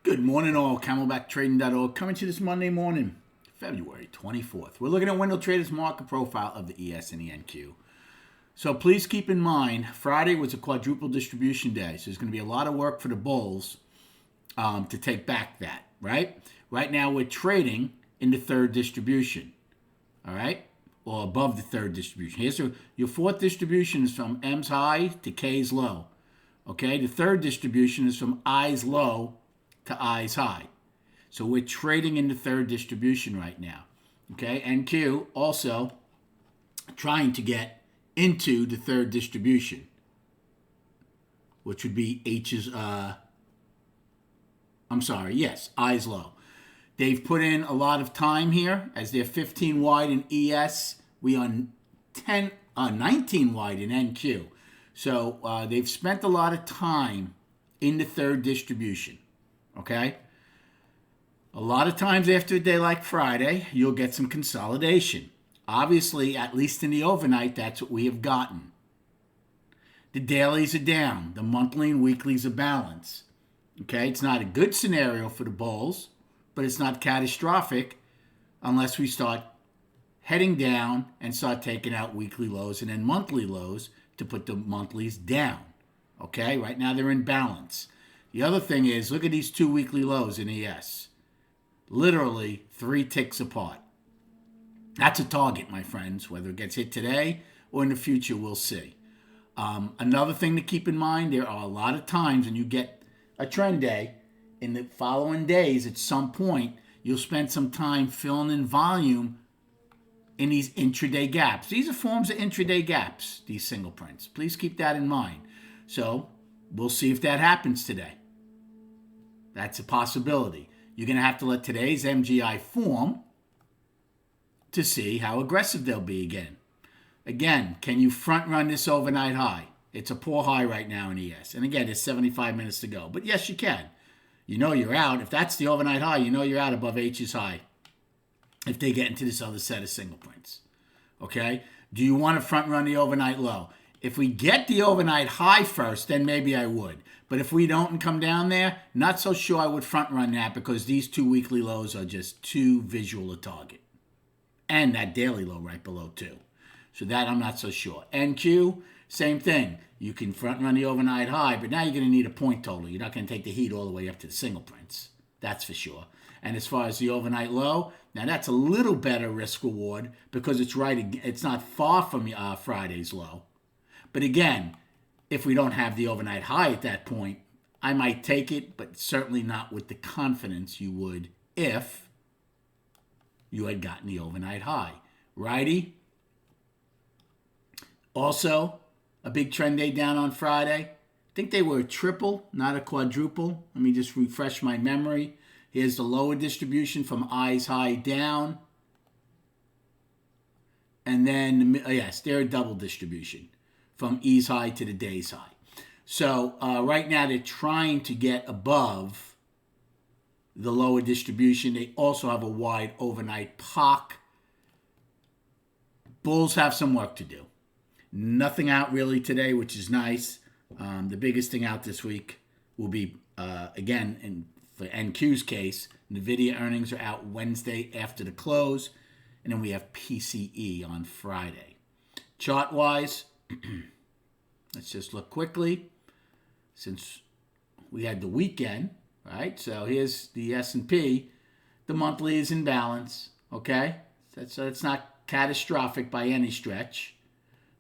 Good morning, all. CamelbackTrading.org coming to you this Monday morning, February 24th. We're looking at window traders' market profile of the ES and the NQ. So please keep in mind, Friday was a quadruple distribution day, so there's going to be a lot of work for the bulls to take back that, right? Right now, we're trading in the third distribution, all right, or above the third distribution. Here's your fourth distribution is from M's high to K's low, okay? The third distribution is from I's low to I's high. So we're trading in the third distribution right now. Okay, NQ also trying to get into the third distribution, which would be I's low. They've put in a lot of time here as they're 15 wide in ES. We are 19 wide in NQ. So they've spent a lot of time in the third distribution. Okay? A lot of times after a day like Friday, you'll get some consolidation. Obviously, at least in the overnight, that's what we have gotten. The dailies are down. The monthly and weeklies are balanced. Okay? It's not a good scenario for the bulls, but it's not catastrophic unless we start heading down and start taking out weekly lows and then monthly lows to put the monthlies down. Okay? Right now, they're in balance. The other thing is, look at these two weekly lows in ES. Literally 3 ticks apart. That's a target, my friends. Whether it gets hit today or in the future, we'll see. Another thing to keep in mind, there are a lot of times when you get a trend day, in the following days, at some point, you'll spend some time filling in volume in these intraday gaps. These are forms of intraday gaps, these single prints. Please keep that in mind. So we'll see if that happens today. That's a possibility. You're going to have to let today's MGI form to see how aggressive they'll be again. Again, can you front run this overnight high? It's a poor high right now in ES. And again, there's 75 minutes to go. But yes, you can. You know you're out. If that's the overnight high, you know you're out above H's high if they get into this other set of single prints. Okay? Do you want to front run the overnight low? If we get the overnight high first, then maybe I would. But if we don't and come down there, not so sure I would front run that because these two weekly lows are just too visual a target. And that daily low right below too. So that I'm not so sure. NQ, same thing. You can front run the overnight high, but now you're going to need a point total. You're not going to take the heat all the way up to the single prints. That's for sure. And as far as the overnight low, now that's a little better risk reward because it's not far from Friday's low. But again, if we don't have the overnight high at that point, I might take it, but certainly not with the confidence you would if you had gotten the overnight high. Righty? Also, a big trend day down on Friday. I think they were a triple, not a quadruple. Let me just refresh my memory. Here's the lower distribution from I's high down. And then, yes, they're a double distribution from E's high to the day's high. So right now they're trying to get above the lower distribution. They also have a wide overnight POC. Bulls have some work to do. Nothing out really today, which is nice. The biggest thing out this week will be, again, for NQ's case, NVIDIA earnings are out Wednesday after the close. And then we have PCE on Friday. Chart-wise, let's just look quickly. Since we had the weekend, right? So here's the S&P. The monthly is in balance, okay? So it's not catastrophic by any stretch.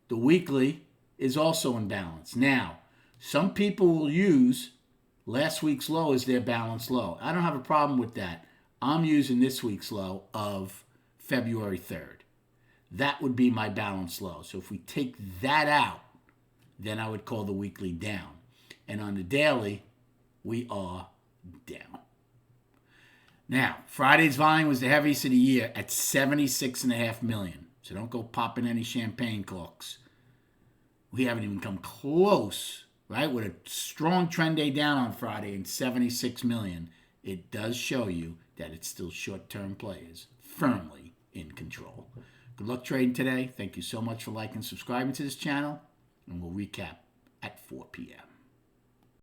The weekly is also in balance. Now, some people will use last week's low as their balance low. I don't have a problem with that. I'm using this week's low of February 3rd. That would be my balance low. So if we take that out, then I would call the weekly down. And on the daily, we are down. Now, Friday's volume was the heaviest of the year at 76.5 million. So don't go popping any champagne corks. We haven't even come close, right? With a strong trend day down on Friday and 76 million, it does show you that it's still short-term players firmly in control. Good luck trading today. Thank you so much for liking and subscribing to this channel. And we'll recap at 4 p.m.